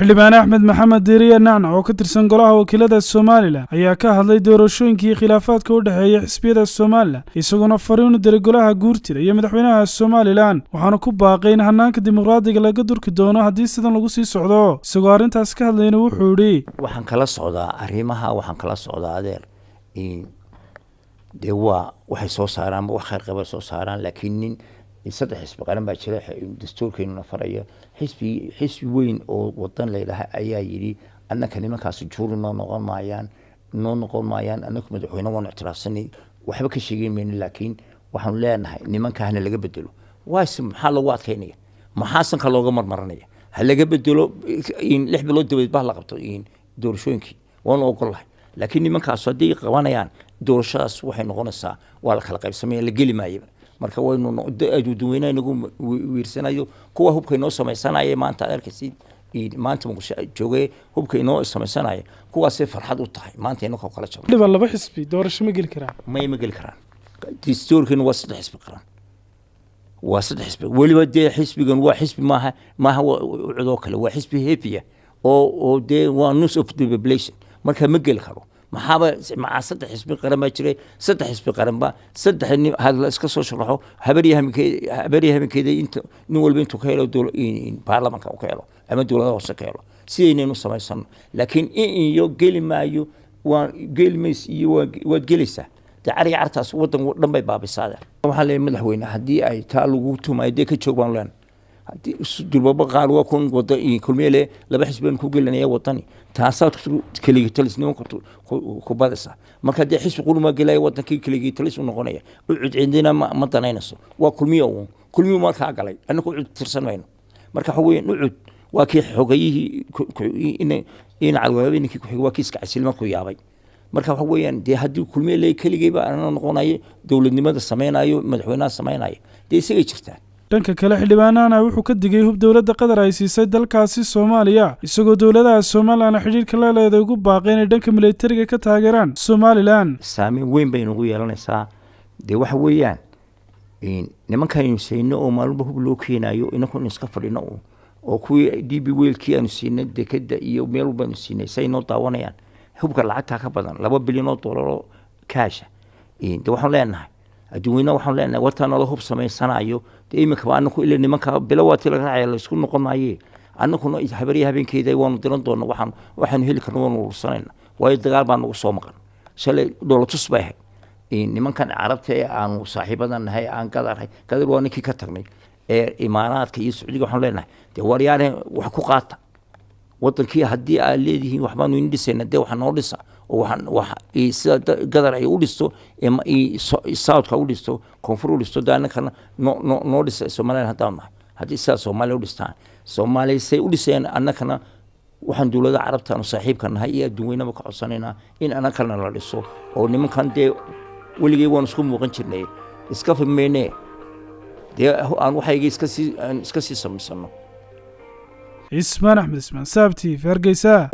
xildhibaan Axmed Maxamed Diiriye Nacnac oo ka tirsan golaha wakiilada Soomaaliland ayaa ka hadlay doorashooyinkii khilaafaadka u dhaxeeyay xisbiyada Soomaaliland isaguna fariin u diray golaha guurtida iyo madaxweynaha Soomaaliland waxaana ku baaqay in hanaanka dimuqraadiga laga durki doono haddii sidan lagu sii socdo isagoo arrintaas ka hadlayna wuxuu yidhi waxaan kala socdaa adeer in dewa waxay soo saaraan wax khayr qaba soo saaraan laakiin saddex xisbi qaran baa jira dastuurkeena faraya xisbi weyn oo wadan leeyahay ayaa yiri annaka nimankaas juuri noo noqon maayaan annaka madaxweynaha waan ictiraafsanay waxba ka sheegeen meen laakiin waxaan leenahay nimankaana laga bedelo waasi maxaa lagu adkeynaya maxaa sanka looga marmaranaya hal laga bedelo in 6 bilood dawlad baa la qabto in doorashooyinkii waan ogolahay laakiin nimankaas hadii qabanayaan doorashadaas waxay noqonaysaa waa la kala qaybsamay la geli maayo marka waynu aduuduweynahay nagu wiirsanayo kuwa hubka inoo sameysanaayay maanta arkaysid maanta muqdisho joogay hubka inoo sameysanaayay kuwaas farxad u tahay maanta inoo kala jabay dhiba laba xisbi doorasho ma geli karaan ma geli karaan dastuurkan waa saddex xisbi qaran waa saddex xisbi waliba dee xisbigan waa xisbi maaha cudoo kale waa xisbi heefiya oo dee waa nus of the population marka ma geli karo maxaba maca saddex xisbi qaran ma jiray saddex xisbi qaran ba saddex hal iska soo sharaxo habariyahamkeeda inta nin walba intuu ka helo baarlamaanka uu ka helo ama dawladda hoose ka helo sideenaynu samaysano laakiin iyo geli maayo waa gelmays iyo waad gelaysaa dacari artaas wadan dhan bay baabisaada waxaa leeyahay madaxweyne haddii ay taa lagu tumayde ka joog baan leen haddii dulbaba qaar waa kun wada kulmeele laba xisbeen ku gelinaya wadani taasaad kaliya talisnimo ku badasa marka dee xisbi qulma galay wadankii kaliya talis u noqonaya cudcindina ma danaynayso waa kulmiyo markaa galay anagu cud tirsanayno marka waxa weeyaan cud waa kii xogayihii in calwaabinkii ku xigay waa kii iska casilma ku yaabay marka waxa weeyaan dee haddii kulmeele kaliya aan noqonayo dawladnimada sameeynayo madaxweynaha sameeynayo dee isaga jirtaa dhanka kale xildhibaanana wuxuu ka digay hub dawladda Qatar ay siisay dalkaasi Soomaaliya isagoo dawladaha Soomaaliland xiriirka la leedahay ugu baaqay inay dhanka militariga ka taageeraan Soomaaliland saameyn weyn bay nagu yeelanaysaa dee waxa weeyaan in nimankan inayno oo maalmo hub loo keenayo inagoo iska fadhino oo kuwii DB weelkii aanu siinay dekada iyo meel walba aanu siinay sayno daawanayaan hubka lacagta ka badan $2 bilyan oo cash dee waxaan leenahay adduunweynaha waxaan leenahay wartaan la hub sameysanayo iminka waanu ku ilaa nimanka bilawaati laga raacay la isku noqon maayee annaguna habeenkeeda waanu diran doona waxaan heli karnaa waanu ursanayna way dagaal baan ugu soo maqan shalay dowlatus bay nimankan carabta ee aanu saaxiibadan nahay aan gadar waa ninkii ka tagnay ee imaaraadka iyo Sacuudiga waxaan leenahay dee waryaane wax ku qaata wadankii haddii ay leedihiin waxbaanu in dhisayna dee waxa noo dhisa oo sida gadar ay u dhisto South-ka u dhisto koonfur u dhisto daanaka noo dhisa Soomaaliland haddii sidaas Soomaaliya u dhistaan Soomaaliya say u dhiseen annakana waxaan dawladda carabta saaxiibka nahay iyo adduunweynaba ka codsanaynaa in annakana la dhiso oo nimankan dee weligay waan isku muuqan jirnay iska fahmeynee dee aan waxayga iska sii samaysano Ismaan Axmed Ismaan Sabti Fargeysa